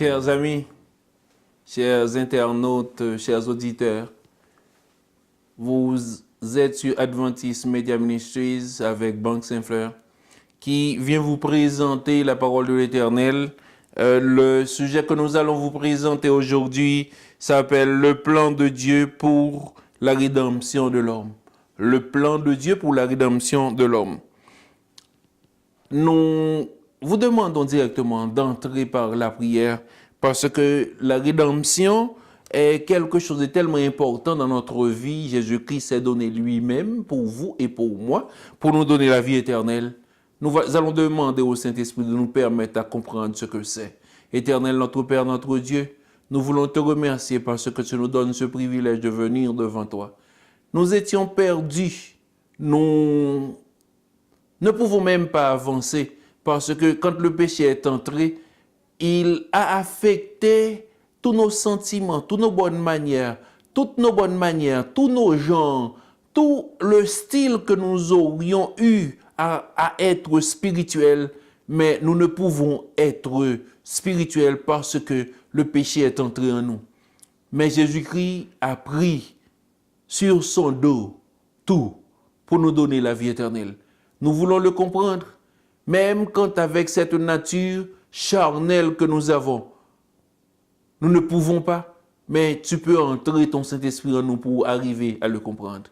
Chers amis, chers internautes, chers auditeurs, vous êtes sur Adventist Media Ministries avec Banque Saint-Fleur qui vient vous présenter la parole de l'Éternel. Le sujet que nous allons vous présenter aujourd'hui s'appelle le plan de Dieu pour la rédemption de l'homme. Le plan de Dieu pour la rédemption de l'homme. Nous vous demandons directement d'entrer par la prière parce que la rédemption est quelque chose de tellement important dans notre vie. Jésus-Christ s'est donné lui-même pour vous et pour moi, pour nous donner la vie éternelle. Nous allons demander au Saint-Esprit de nous permettre à comprendre ce que c'est. Éternel, notre Père, notre Dieu, nous voulons te remercier parce que tu nous donnes ce privilège de venir devant toi. Nous étions perdus. Nous ne pouvons même pas avancer parce que quand le péché est entré, il a affecté tous nos sentiments, toutes nos bonnes manières, tous nos genres, tout le style que nous aurions eu à être spirituel, mais nous ne pouvons être spirituels parce que le péché est entré en nous. Mais Jésus-Christ a pris sur son dos tout pour nous donner la vie éternelle. Nous voulons le comprendre, même quand avec cette nature charnelle que nous avons, nous ne pouvons pas, mais tu peux entrer ton Saint-Esprit en nous pour arriver à le comprendre.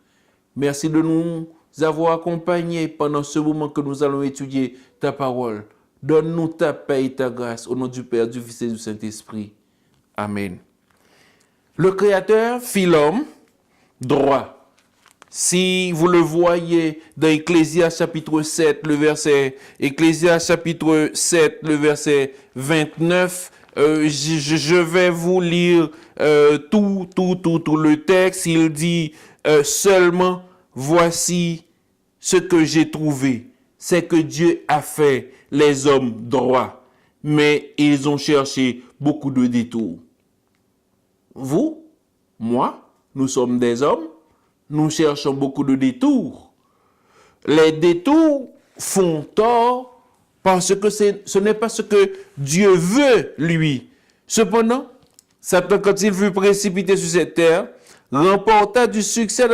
Merci de nous avoir accompagnés pendant ce moment que nous allons étudier ta parole. Donne-nous ta paix et ta grâce au nom du Père, du Fils et du Saint-Esprit. Amen. Le Créateur fit l'homme droit. Si vous le voyez dans Ecclésiaste chapitre 7, le verset 29, je vais vous lire tout le texte. Il dit seulement, voici ce que j'ai trouvé. C'est que Dieu a fait les hommes droits, mais ils ont cherché beaucoup de détours. Vous, moi, nous sommes des hommes. Nous cherchons beaucoup de détours. Les détours font tort parce que ce n'est pas ce que Dieu veut, lui. Cependant, Satan, quand il fut précipité sur cette terre, remporta du succès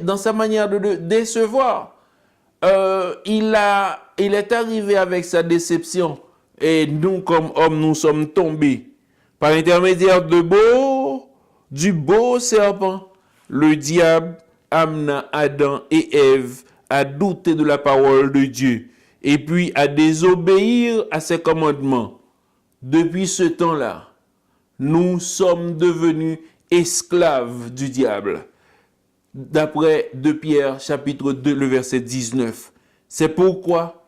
dans sa manière de décevoir. Il est arrivé avec sa déception et nous, comme hommes, nous sommes tombés par l'intermédiaire du beau serpent. Le diable amena Adam et Ève à douter de la parole de Dieu et puis à désobéir à ses commandements. Depuis ce temps-là, nous sommes devenus esclaves du diable. D'après 2 Pierre chapitre 2, le verset 19. C'est pourquoi,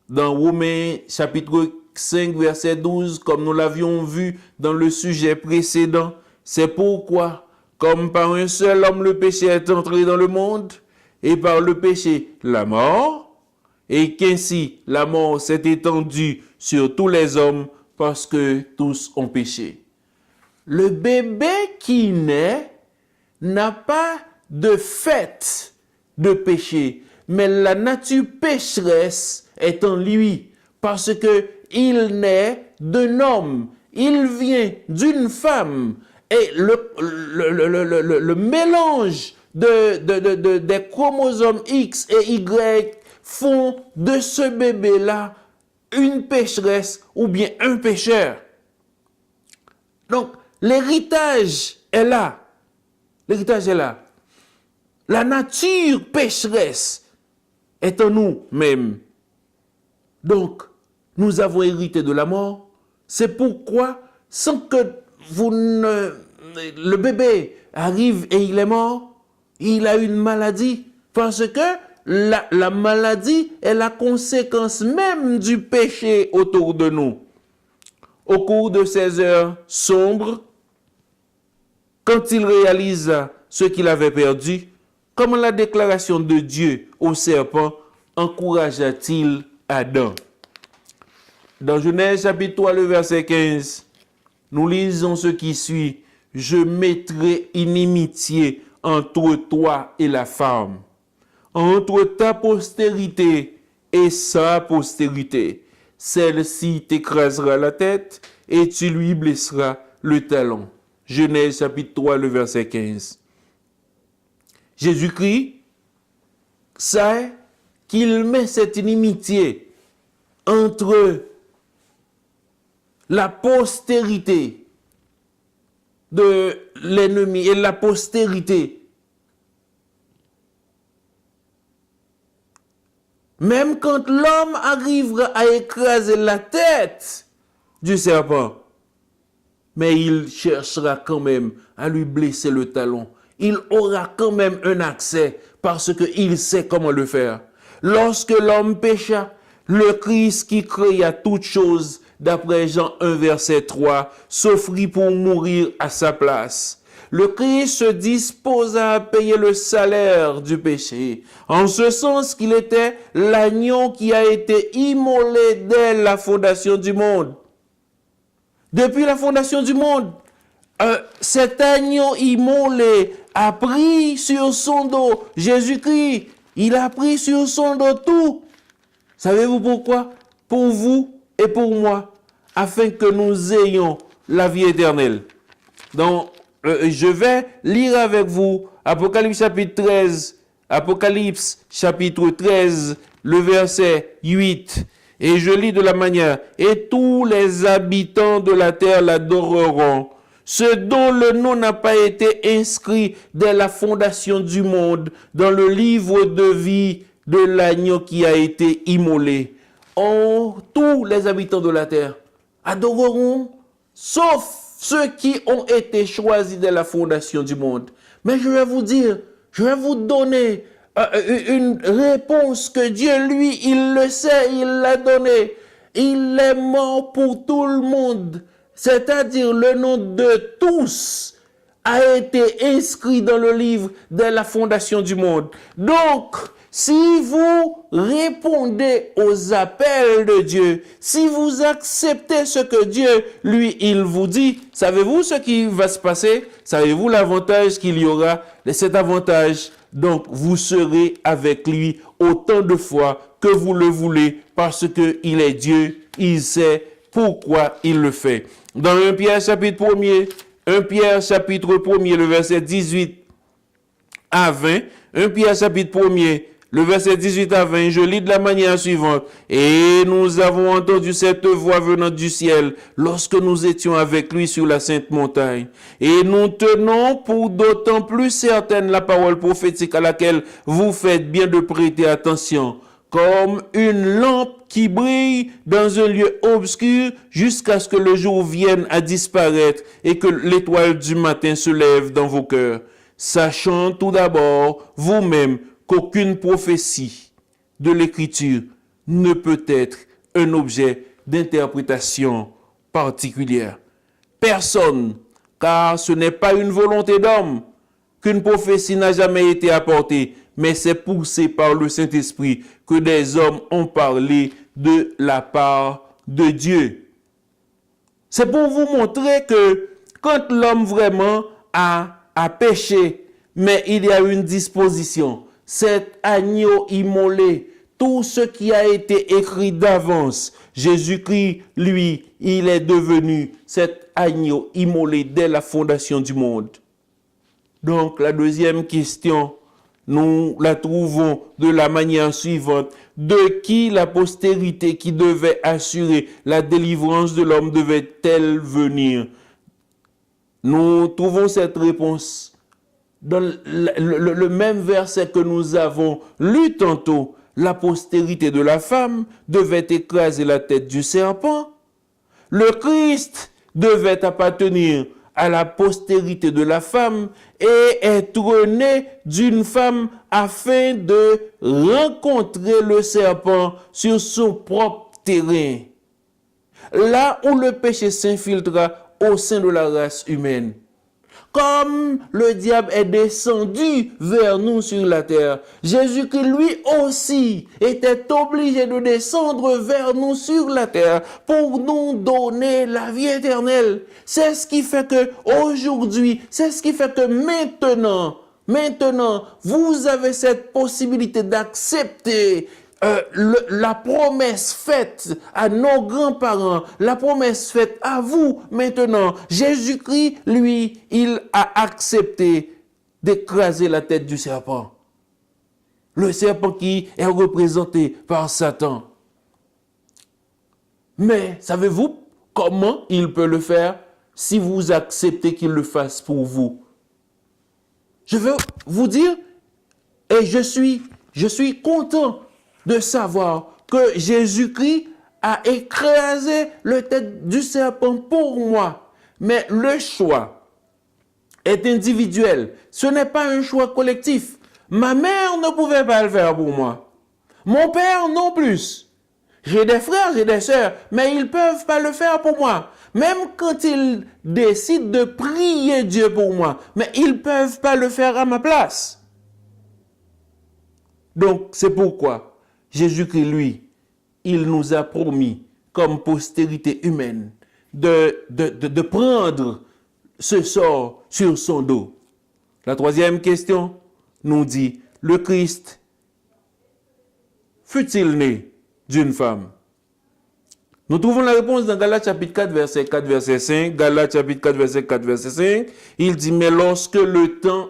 dans Romains chapitre 5, verset 12, comme nous l'avions vu dans le sujet précédent, c'est pourquoi, comme par un seul homme le péché est entré dans le monde, et par le péché la mort, et qu'ainsi la mort s'est étendue sur tous les hommes parce que tous ont péché. Le bébé qui naît n'a pas de fait de péché, mais la nature pécheresse est en lui, parce que il naît d'un homme, il vient d'une femme, et le mélange des chromosomes X et Y font de ce bébé-là une pécheresse ou bien un pécheur. Donc, l'héritage est là. L'héritage est là. La nature pécheresse est en nous-mêmes. Donc, nous avons hérité de la mort. C'est pourquoi, sans que le bébé arrive et il est mort, il a une maladie. Parce que la maladie est la conséquence même du péché autour de nous. Au cours de ces heures sombres, quand il réalisa ce qu'il avait perdu, comment la déclaration de Dieu au serpent encouragea-t-il Adam? Dans Genèse chapitre 3, le verset 15, nous lisons ce qui suit. « Je mettrai inimitié entre toi et la femme, entre ta postérité et sa postérité. Celle-ci t'écrasera la tête et tu lui blesseras le talon. Genèse chapitre 3, le verset 15. Jésus-Christ sait qu'il met cette inimitié entre la postérité de l'ennemi et la postérité. Même quand l'homme arrivera à écraser la tête du serpent, mais il cherchera quand même à lui blesser le talon. Il aura quand même un accès parce qu'il sait comment le faire. Lorsque l'homme pécha, le Christ qui créa toutes choses, d'après Jean 1, verset 3, s'offrit pour mourir à sa place. Le Christ se disposa à payer le salaire du péché, en ce sens qu'il était l'agneau qui a été immolé dès la fondation du monde. Depuis la fondation du monde, cet agneau immolé a pris sur son dos, Jésus-Christ, il a pris sur son dos tout. Savez-vous pourquoi? Pour vous et pour moi, afin que nous ayons la vie éternelle. Donc, je vais lire avec vous Apocalypse chapitre 13, le verset 8. Et je lis de la manière, et tous les habitants de la terre l'adoreront, ceux dont le nom n'a pas été inscrit dès la fondation du monde dans le livre de vie de l'agneau qui a été immolé. Oh, tous les habitants de la terre adoreront, sauf ceux qui ont été choisis dès la fondation du monde. Mais je vais vous dire, je vais vous donner une réponse que Dieu, lui, il le sait, il l'a donné. Il est mort pour tout le monde. C'est-à-dire le nom de tous a été inscrit dans le livre dès la fondation du monde. Donc, si vous répondez aux appels de Dieu, si vous acceptez ce que Dieu, lui, il vous dit, savez-vous ce qui va se passer? Savez-vous l'avantage qu'il y aura? Cet avantage, donc, vous serez avec lui autant de fois que vous le voulez parce qu'il est Dieu, il sait pourquoi il le fait. Dans 1 Pierre chapitre 1er, le verset 18 à 20, 1 Pierre chapitre 1er, le verset 18 à 20, je lis de la manière suivante. Et nous avons entendu cette voix venant du ciel lorsque nous étions avec lui sur la sainte montagne. Et nous tenons pour d'autant plus certaine la parole prophétique à laquelle vous faites bien de prêter attention, comme une lampe qui brille dans un lieu obscur jusqu'à ce que le jour vienne à disparaître et que l'étoile du matin se lève dans vos cœurs. Sachant tout d'abord vous-même qu'aucune prophétie de l'Écriture ne peut être un objet d'interprétation particulière. Personne, car ce n'est pas une volonté d'homme qu'une prophétie n'a jamais été apportée, mais c'est poussé par le Saint-Esprit que des hommes ont parlé de la part de Dieu. C'est pour vous montrer que quand l'homme vraiment a péché, mais il y a une disposition, cet agneau immolé, tout ce qui a été écrit d'avance, Jésus-Christ, lui, il est devenu cet agneau immolé dès la fondation du monde. Donc, la deuxième question, nous la trouvons de la manière suivante. De qui la postérité qui devait assurer la délivrance de l'homme devait-elle venir? Nous trouvons cette réponse dans le même verset que nous avons lu tantôt. La postérité de la femme devait écraser la tête du serpent. Le Christ devait appartenir à la postérité de la femme et être né d'une femme afin de rencontrer le serpent sur son propre terrain. Là où le péché s'infiltra au sein de la race humaine. Comme le diable est descendu vers nous sur la terre, Jésus-Christ lui aussi était obligé de descendre vers nous sur la terre pour nous donner la vie éternelle. C'est ce qui fait que aujourd'hui, c'est ce qui fait que maintenant, vous avez cette possibilité d'accepter la promesse faite à nos grands-parents, la promesse faite à vous maintenant, Jésus-Christ, lui, il a accepté d'écraser la tête du serpent. Le serpent qui est représenté par Satan. Mais savez-vous comment il peut le faire si vous acceptez qu'il le fasse pour vous? Je veux vous dire, et je suis content de savoir que Jésus-Christ a écrasé la tête du serpent pour moi. Mais le choix est individuel. Ce n'est pas un choix collectif. Ma mère ne pouvait pas le faire pour moi. Mon père non plus. J'ai des frères, j'ai des sœurs, mais ils ne peuvent pas le faire pour moi. Même quand ils décident de prier Dieu pour moi, mais ils ne peuvent pas le faire à ma place. Donc, c'est pourquoi Jésus-Christ, lui, il nous a promis, comme postérité humaine, de prendre ce sort sur son dos. La troisième question nous dit, le Christ fut-il né d'une femme? Nous trouvons la réponse dans Galates chapitre 4, verset 4, verset 5. Galates chapitre 4, verset 4, verset 5. Il dit, mais lorsque les temps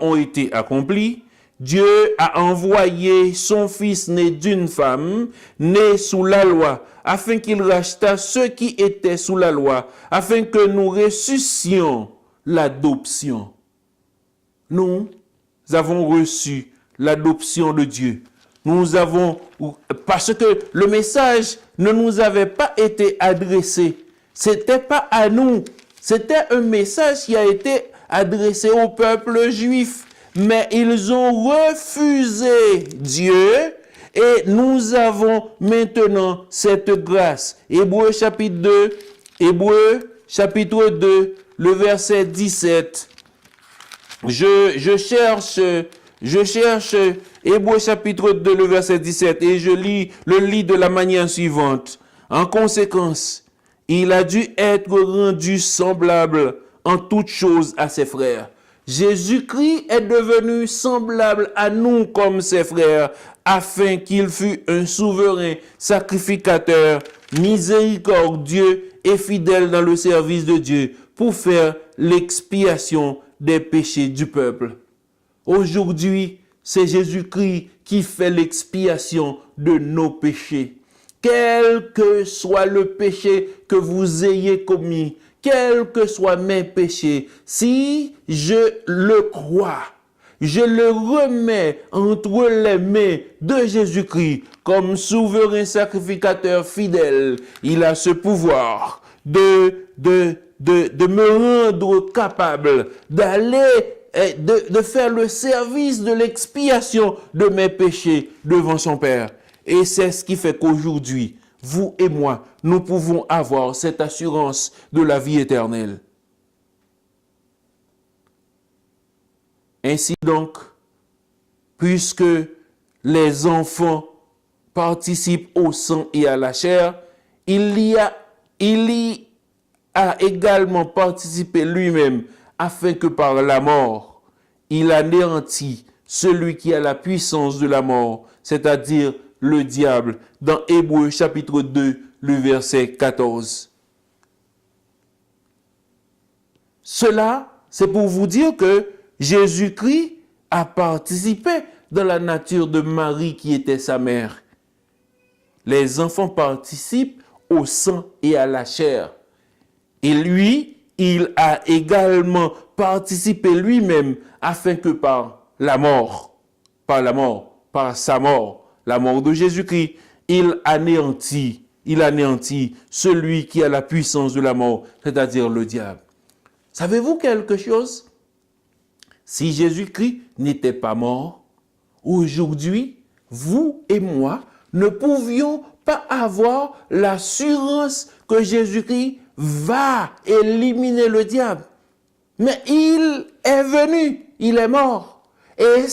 ont été accomplis, Dieu a envoyé son Fils né d'une femme, né sous la loi, afin qu'il rachetât ceux qui étaient sous la loi, afin que nous ressuscions l'adoption. Nous avons reçu l'adoption de Dieu. Parce que le message ne nous avait pas été adressé. C'était pas à nous. C'était un message qui a été adressé au peuple juif. Mais ils ont refusé Dieu et nous avons maintenant cette grâce. Hébreux chapitre 2, le verset 17. Je cherche Hébreux chapitre 2, le verset 17 et je le lis de la manière suivante. En conséquence, il a dû être rendu semblable en toutes choses à ses frères. Jésus-Christ est devenu semblable à nous comme ses frères, afin qu'il fût un souverain sacrificateur, miséricordieux et fidèle dans le service de Dieu, pour faire l'expiation des péchés du peuple. Aujourd'hui, c'est Jésus-Christ qui fait l'expiation de nos péchés. Quel que soit le péché que vous ayez commis, quels que soient mes péchés, si je le crois, je le remets entre les mains de Jésus-Christ comme souverain sacrificateur fidèle. Il a ce pouvoir de me rendre capable d'aller, de faire le service de l'expiation de mes péchés devant son Père. Et c'est ce qui fait qu'aujourd'hui, vous et moi, nous pouvons avoir cette assurance de la vie éternelle. Ainsi donc, puisque les enfants participent au sang et à la chair, il y a également participé lui-même, afin que par la mort, il anéantit celui qui a la puissance de la mort, c'est-à-dire le diable, dans Hébreux chapitre 2, le verset 14. Cela, c'est pour vous dire que Jésus-Christ a participé dans la nature de Marie qui était sa mère. Les enfants participent au sang et à la chair. Et lui, il a également participé lui-même afin que par sa mort, la mort de Jésus-Christ, il anéantit celui qui a la puissance de la mort, c'est-à-dire le diable. Savez-vous quelque chose? Si Jésus-Christ n'était pas mort, aujourd'hui, vous et moi ne pouvions pas avoir l'assurance que Jésus-Christ va éliminer le diable. Mais il est venu, il est mort. Et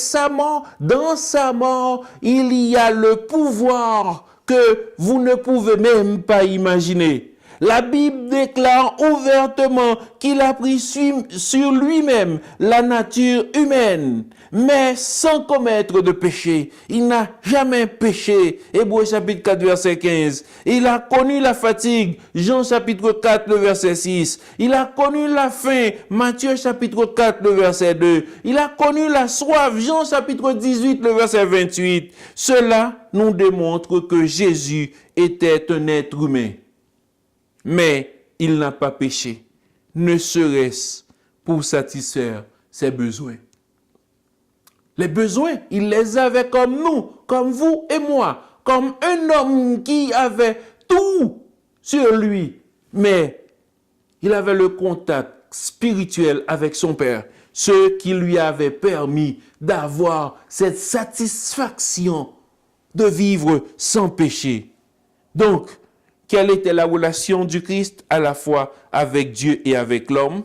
dans sa mort, il y a le pouvoir que vous ne pouvez même pas imaginer. La Bible déclare ouvertement qu'il a pris sur lui-même la nature humaine, mais sans commettre de péché. Il n'a jamais péché. Hébreux chapitre 4, verset 15. Il a connu la fatigue. Jean chapitre 4, le verset 6. Il a connu la faim. Matthieu chapitre 4, le verset 2. Il a connu la soif. Jean chapitre 18, le verset 28. Cela nous démontre que Jésus était un être humain. Mais il n'a pas péché, ne serait-ce pour satisfaire ses besoins. Les besoins, il les avait comme nous, comme vous et moi, comme un homme qui avait tout sur lui, mais il avait le contact spirituel avec son Père, ce qui lui avait permis d'avoir cette satisfaction de vivre sans péché. Donc, quelle était la relation du Christ à la fois avec Dieu et avec l'homme?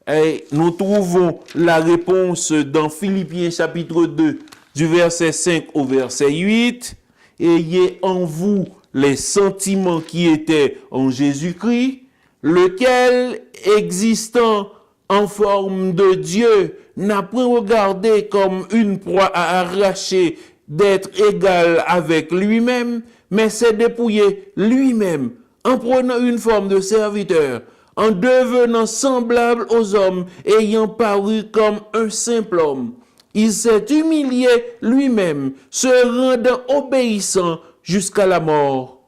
Et nous trouvons la réponse dans Philippiens chapitre 2, du verset 5 au verset 8. Ayez en vous les sentiments qui étaient en Jésus-Christ, lequel, existant en forme de Dieu, n'a pas regardé comme une proie à arracher d'être égal avec lui-même, mais s'est dépouillé lui-même en prenant une forme de serviteur, en devenant semblable aux hommes, ayant paru comme un simple homme. Il s'est humilié lui-même, se rendant obéissant jusqu'à la mort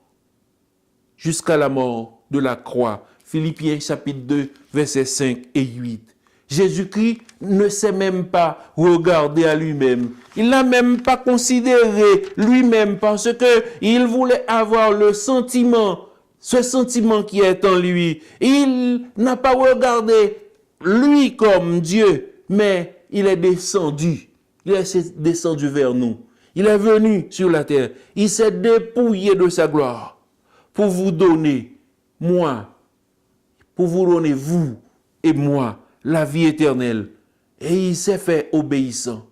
de la croix. Philippiens chapitre 2, versets 5 et 8. Jésus-Christ ne s'est même pas regardé à lui-même. Il n'a même pas considéré lui-même parce que il voulait avoir le sentiment, ce sentiment qui est en lui. Il n'a pas regardé lui comme Dieu, mais il est descendu. Il est descendu vers nous. Il est venu sur la terre. Il s'est dépouillé de sa gloire pour vous donner, moi, pour vous donner, vous et moi, la vie éternelle. Et il s'est fait obéissant.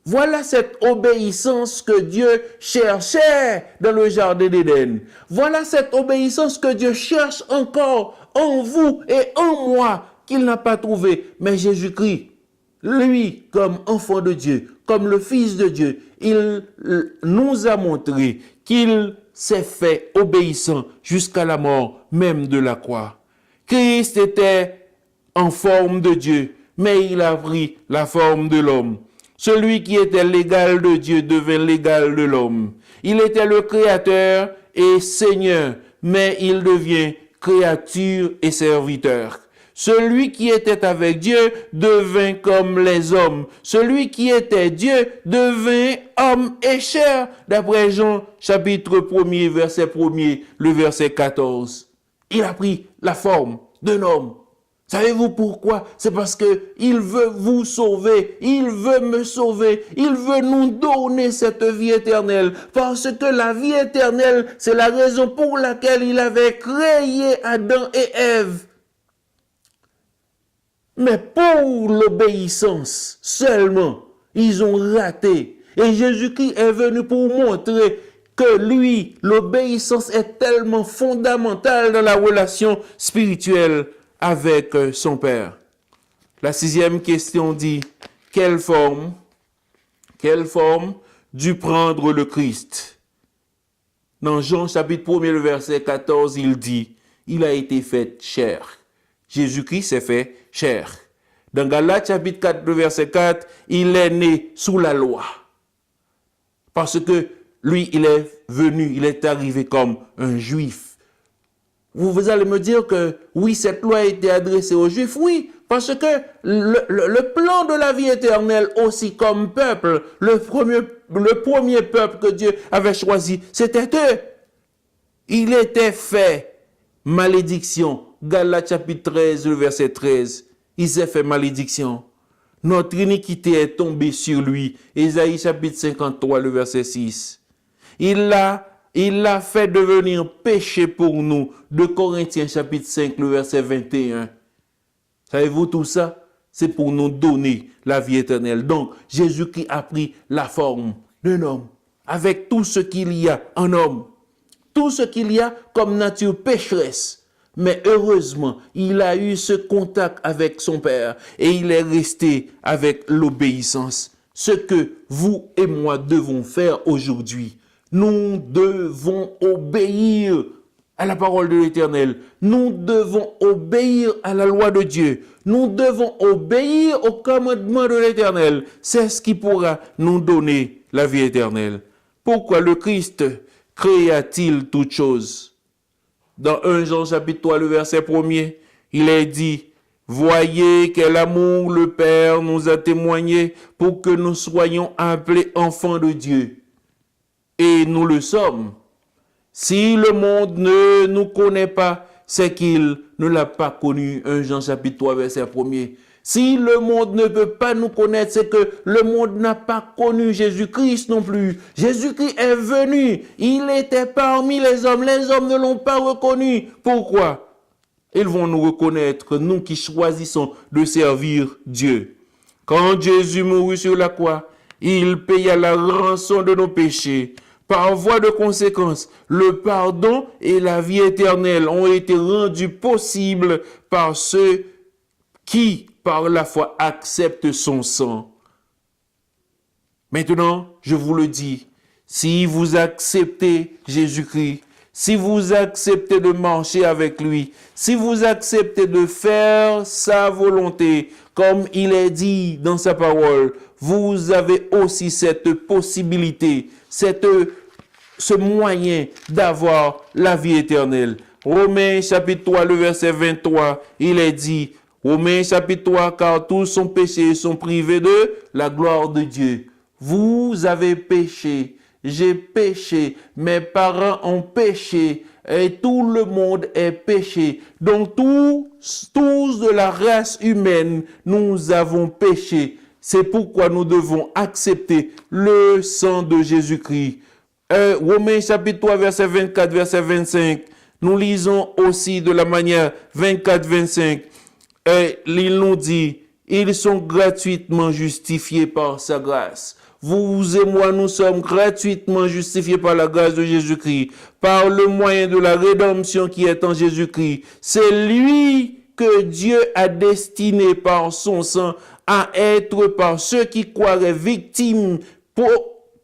Voilà cette obéissance que Dieu cherchait dans le jardin d'Éden. Voilà cette obéissance que Dieu cherche encore en vous et en moi, qu'il n'a pas trouvé. Mais Jésus-Christ, lui, comme enfant de Dieu, comme le Fils de Dieu, il nous a montré qu'il s'est fait obéissant jusqu'à la mort même de la croix. Christ était en forme de Dieu, mais il a pris la forme de l'homme. Celui qui était l'égal de Dieu devint l'égal de l'homme. Il était le Créateur et Seigneur, mais il devient créature et serviteur. Celui qui était avec Dieu devint comme les hommes. Celui qui était Dieu devint homme et chair, d'après Jean chapitre 1er, verset 1er, le verset 14. Il a pris la forme d'un homme. Savez-vous pourquoi? C'est parce que il veut vous sauver, il veut me sauver, il veut nous donner cette vie éternelle. Parce que la vie éternelle, c'est la raison pour laquelle il avait créé Adam et Ève. Mais pour l'obéissance seulement, ils ont raté. Et Jésus-Christ est venu pour montrer que lui, l'obéissance est tellement fondamentale dans la relation spirituelle avec son Père. La 6e question dit, quelle forme dut prendre le Christ? Dans Jean chapitre 1er, le verset 14, il dit, il a été fait chair. Jésus-Christ s'est fait chair. Dans Galates chapitre 4, le verset 4, il est né sous la loi. Parce que lui, il est venu, il est arrivé comme un juif. Vous allez me dire que oui, cette loi a été adressée aux Juifs. Oui, parce que le plan de la vie éternelle aussi comme peuple, le premier peuple que Dieu avait choisi, c'était eux. Il était fait malédiction. Galates chapitre 13, le verset 13. Il s'est fait malédiction. Notre iniquité est tombée sur lui. Ésaïe chapitre 53, le verset 6. Il l'a fait devenir péché pour nous. De Corinthiens chapitre 5, le verset 21. Savez-vous tout ça? C'est pour nous donner la vie éternelle. Donc, Jésus-Christ a pris la forme d'un homme, avec tout ce qu'il y a en homme. tout ce qu'il y a comme nature pécheresse. Mais heureusement, il a eu ce contact avec son Père et il est resté avec l'obéissance. Ce que vous et moi devons faire aujourd'hui, nous devons obéir à la parole de l'Éternel. Nous devons obéir à la loi de Dieu. Nous devons obéir au commandement de l'Éternel. C'est ce qui pourra nous donner la vie éternelle. Pourquoi le Christ créa-t-il toutes choses? Dans 1 Jean chapitre 3, le verset 1er, il est dit, « Voyez quel amour le Père nous a témoigné pour que nous soyons appelés enfants de Dieu. » Et nous le sommes. Si le monde ne nous connaît pas, c'est qu'il ne l'a pas connu. 1 Jean chapitre 3, verset 1er. Si le monde ne peut pas nous connaître, c'est que le monde n'a pas connu Jésus-Christ non plus. Jésus-Christ est venu. Il était parmi les hommes. Les hommes ne l'ont pas reconnu. Pourquoi? Ils vont nous reconnaître, nous qui choisissons de servir Dieu. Quand Jésus mourut sur la croix, il paya la rançon de nos péchés. Par voie de conséquence, le pardon et la vie éternelle ont été rendus possibles par ceux qui, par la foi, acceptent son sang. Maintenant, je vous le dis, si vous acceptez Jésus-Christ, si vous acceptez de marcher avec lui, si vous acceptez de faire sa volonté, comme il est dit dans sa parole, vous avez aussi cette possibilité, ce moyen d'avoir la vie éternelle. Romains chapitre 3, le verset 23, il est dit, Romains chapitre 3, car tous sont péchés et sont privés de la gloire de Dieu. Vous avez péché, j'ai péché, mes parents ont péché, et tout le monde est péché. Donc tous de la race humaine, nous avons péché. C'est pourquoi nous devons accepter le sang de Jésus-Christ. Romains chapitre 3, verset 24, verset 25. Nous lisons aussi de la manière 24-25. Il nous dit, ils sont gratuitement justifiés par sa grâce. Vous et moi, nous sommes gratuitement justifiés par la grâce de Jésus-Christ, par le moyen de la rédemption qui est en Jésus-Christ. C'est lui que Dieu a destiné par son sang à être par ceux qui croiraient victimes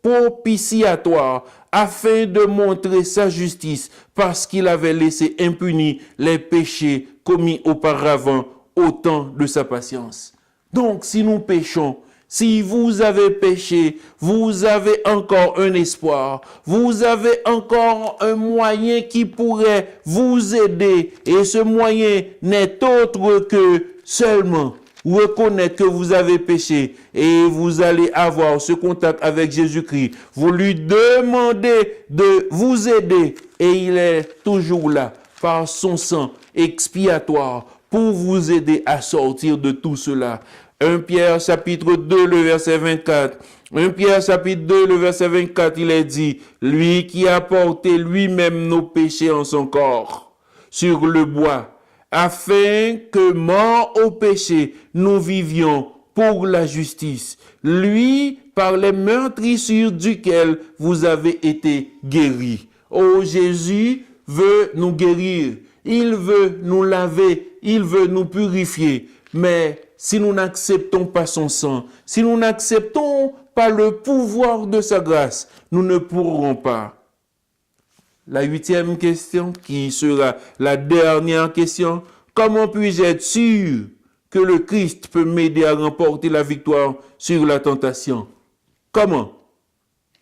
propitiatoires, afin de montrer sa justice, parce qu'il avait laissé impunis les péchés commis auparavant au temps de sa patience. Donc, si nous péchons, si vous avez péché, vous avez encore un espoir, vous avez encore un moyen qui pourrait vous aider, et ce moyen n'est autre que seulement reconnaître que vous avez péché, et vous allez avoir ce contact avec Jésus-Christ. Vous lui demandez de vous aider, et il est toujours là, par son sang expiatoire, pour vous aider à sortir de tout cela. 1 Pierre chapitre 2, le verset 24. 1 Pierre chapitre 2, le verset 24, il est dit, « Lui qui a porté lui-même nos péchés en son corps, sur le bois, afin que, mort au péché, nous vivions pour la justice. Lui, par les meurtrissures duquel vous avez été guéris. » Oh, Jésus veut nous guérir. Il veut nous laver. Il veut nous purifier. Mais si nous n'acceptons pas son sang, si nous n'acceptons pas le pouvoir de sa grâce, nous ne pourrons pas. La 8e question, qui sera la dernière question, comment puis-je être sûr que le Christ peut m'aider à remporter la victoire sur la tentation? Comment?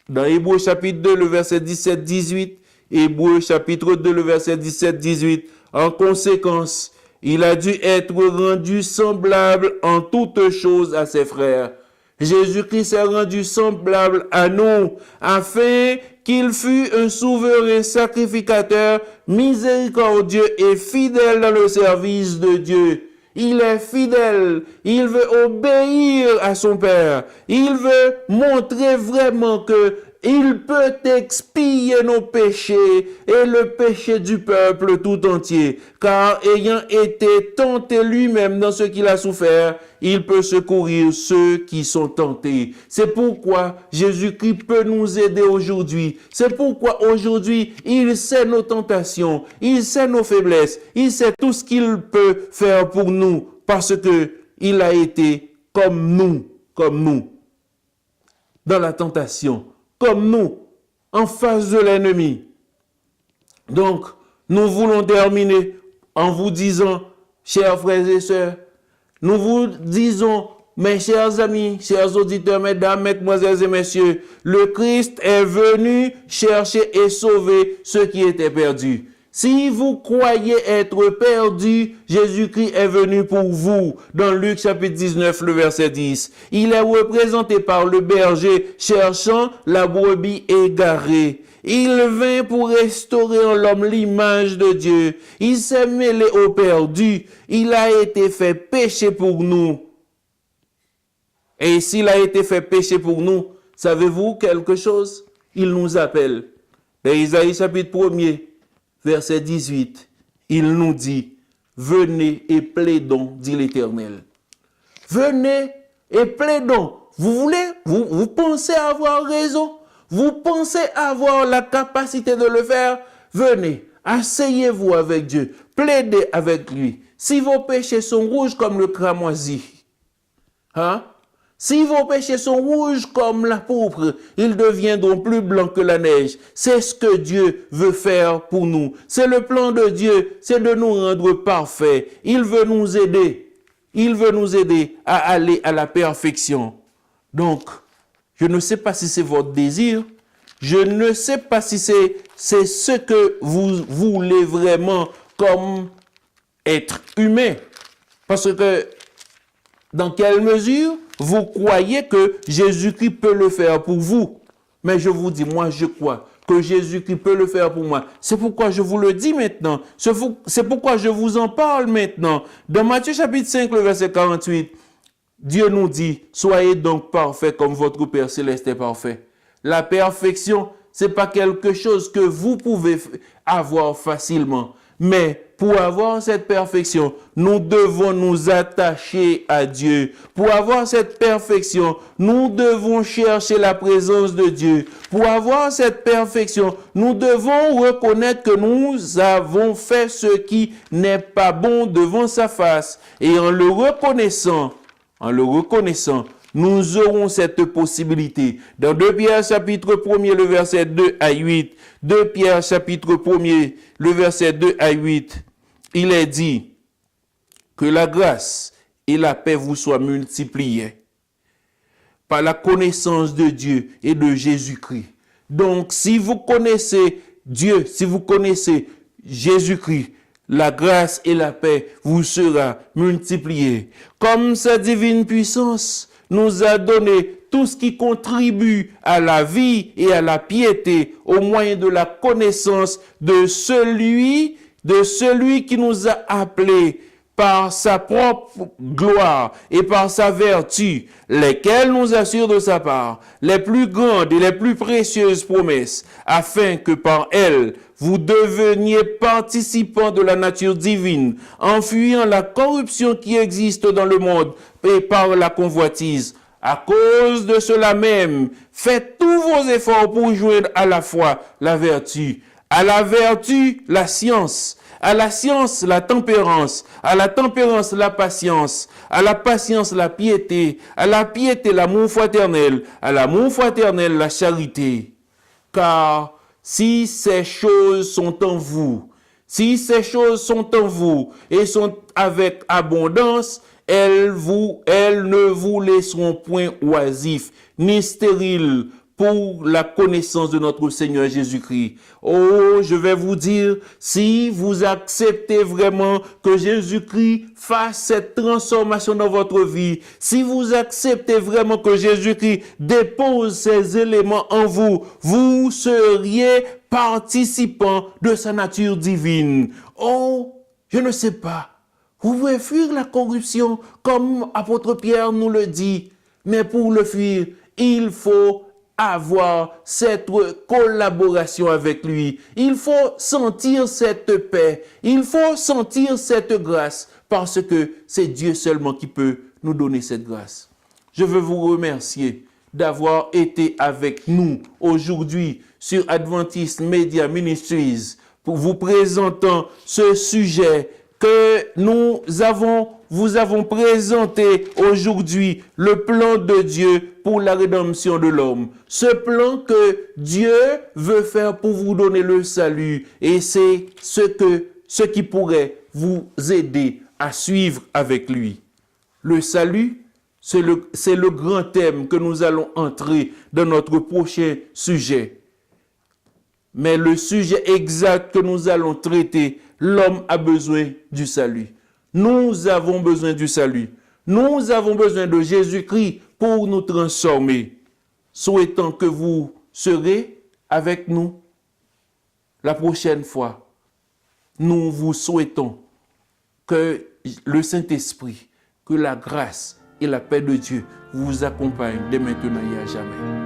Dans Hébreux chapitre 2, le verset 17-18, Hébreux chapitre 2, le verset 17-18, en conséquence, il a dû être rendu semblable en toutes choses à ses frères. Jésus-Christ s'est rendu semblable à nous, afin qu'il fût un souverain sacrificateur, miséricordieux et fidèle dans le service de Dieu. Il est fidèle, il veut obéir à son Père, il veut montrer vraiment que il peut expier nos péchés et le péché du peuple tout entier, car ayant été tenté lui-même dans ce qu'il a souffert, il peut secourir ceux qui sont tentés. C'est pourquoi Jésus-Christ peut nous aider aujourd'hui. C'est pourquoi aujourd'hui, il sait nos tentations, il sait nos faiblesses, il sait tout ce qu'il peut faire pour nous, parce que il a été comme nous, dans la tentation, comme nous, en face de l'ennemi. Donc, nous voulons terminer en vous disant, chers frères et sœurs, nous vous disons, mes chers amis, chers auditeurs, mesdames, mesdemoiselles et messieurs, le Christ est venu chercher et sauver ceux qui étaient perdus. Si vous croyez être perdus, Jésus-Christ est venu pour vous. Dans Luc chapitre 19, le verset 10. Il est représenté par le berger cherchant la brebis égarée. Il vint pour restaurer en l'homme l'image de Dieu. Il s'est mêlé aux perdus. Il a été fait péché pour nous. Et s'il a été fait péché pour nous, savez-vous quelque chose? Il nous appelle. Dans Isaïe chapitre 1er, verset 18, il nous dit, venez et plaidons, dit l'Éternel. Venez et plaidons. Vous pensez avoir raison? Vous pensez avoir la capacité de le faire? Venez, asseyez-vous avec Dieu, plaidez avec lui. Si vos péchés sont rouges comme le cramoisi, si vos péchés sont rouges comme la pourpre, ils deviendront plus blancs que la neige. C'est ce que Dieu veut faire pour nous. C'est le plan de Dieu, c'est de nous rendre parfaits. Il veut nous aider. Il veut nous aider à aller à la perfection. Donc, je ne sais pas si c'est votre désir. Je ne sais pas si c'est ce que vous voulez vraiment comme être humain. Parce que, dans quelle mesure vous croyez que Jésus-Christ peut le faire pour vous? Mais je vous dis, moi je crois que Jésus-Christ peut le faire pour moi. C'est pourquoi je vous le dis maintenant. C'est pourquoi je vous en parle maintenant. Dans Matthieu chapitre 5, le verset 48, Dieu nous dit, soyez donc parfaits comme votre Père céleste est parfait. La perfection, c'est pas quelque chose que vous pouvez avoir facilement. Mais pour avoir cette perfection, nous devons nous attacher à Dieu. Pour avoir cette perfection, nous devons chercher la présence de Dieu. Pour avoir cette perfection, nous devons reconnaître que nous avons fait ce qui n'est pas bon devant sa face. Et en le reconnaissant, nous aurons cette possibilité. Dans 2 Pierre chapitre 1er, le verset 2 à 8, 2 Pierre chapitre 1er, le verset 2 à 8, il est dit que la grâce et la paix vous soient multipliées par la connaissance de Dieu et de Jésus-Christ. Donc, si vous connaissez Dieu, si vous connaissez Jésus-Christ, la grâce et la paix vous sera multipliée. Comme sa divine puissance nous a donné tout ce qui contribue à la vie et à la piété au moyen de la connaissance de celui qui nous a appelés par sa propre gloire et par sa vertu, lesquelles nous assurent de sa part les plus grandes et les plus précieuses promesses, afin que par elles, vous deveniez participants de la nature divine, en fuyant la corruption qui existe dans le monde et par la convoitise. À cause de cela même, faites tous vos efforts pour joindre à la foi la vertu, à la vertu la science, à la science la tempérance, à la tempérance la patience, à la patience la piété, à la piété l'amour fraternel, à l'amour fraternel la charité. Car si ces choses sont en vous, et sont avec abondance, elles ne vous laisseront point oisifs, ni stériles pour la connaissance de notre Seigneur Jésus-Christ. Oh, je vais vous dire, si vous acceptez vraiment que Jésus-Christ fasse cette transformation dans votre vie, si vous acceptez vraiment que Jésus-Christ dépose ces éléments en vous, vous seriez participant de sa nature divine. Oh, je ne sais pas. Vous pouvez fuir la corruption, comme apôtre Pierre nous le dit. Mais pour le fuir, il faut avoir cette collaboration avec lui. Il faut sentir cette paix. Il faut sentir cette grâce parce que c'est Dieu seulement qui peut nous donner cette grâce. Je veux vous remercier d'avoir été avec nous aujourd'hui sur Adventist Media Ministries pour vous présentant ce sujet que vous avons présenté aujourd'hui, le plan de Dieu pour la rédemption de l'homme. Ce plan que Dieu veut faire pour vous donner le salut, et c'est ce qui pourrait vous aider à suivre avec lui. Le salut, c'est le grand thème que nous allons entrer dans notre prochain sujet. Mais le sujet exact que nous allons traiter, l'homme a besoin du salut. Nous avons besoin du salut. Nous avons besoin de Jésus-Christ pour nous transformer. Souhaitant que vous serez avec nous la prochaine fois. Nous vous souhaitons que le Saint-Esprit, que la grâce et la paix de Dieu vous accompagnent dès maintenant et à jamais.